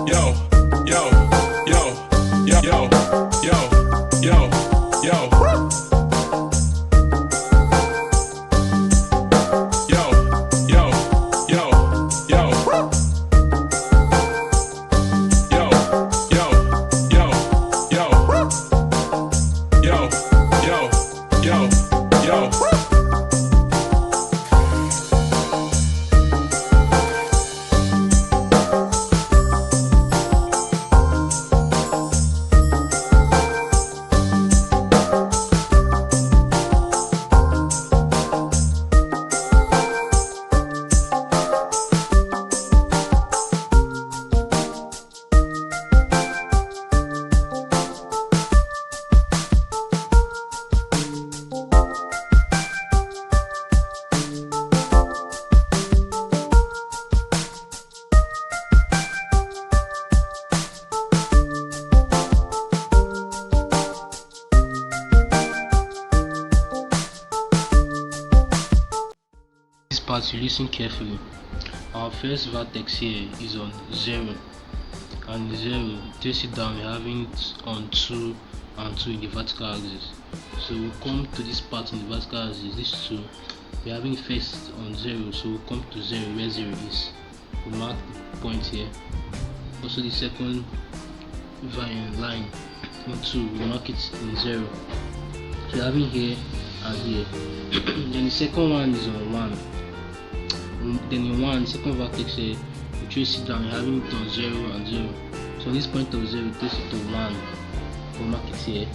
yo, yo, yo, yo, yo, yo, yo, yo. Part you listen carefully. Our first vertex here is on 0, and 0, trace it down, we're having it on 2 and 2 in the vertical axis. So we'll come to this part in the vertical axis, this 2, we're having first on 0, so we'll come to 0 where 0 is. We'll mark the point here. Also the second line on 2, we'll mark it in 0. So we're having here and here. Then the second one is on 1. Then in 1, second vertex here, we trace it down, having it on 0 and 0. So this point of 0, we trace it to 1, we'll mark it here.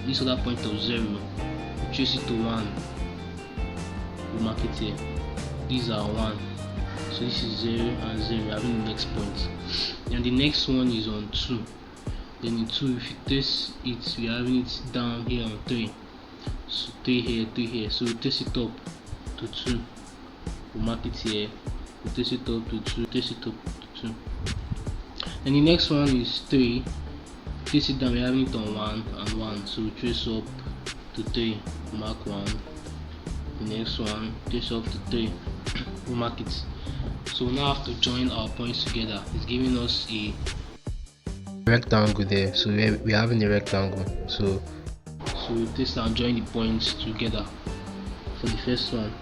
This other point of 0, we trace it to 1, we'll mark it here. These are 1. So this is 0 and 0, having the next point. And the next one is on 2. Then in 2, if you trace it, we are having it down here on 3. So 3 here, 3 here. So we trace it up to 2. We'll mark it here, we'll trace it up to 2, trace it up to 2. And the next one is 3, trace it down, we're having it on 1 and 1, so we trace up to 3, mark 1. The next one, trace up to 3, we'll mark it. So we now have to join our points together. It's giving us a rectangle there, so we're having a rectangle. So we trace and join the points together for the first one.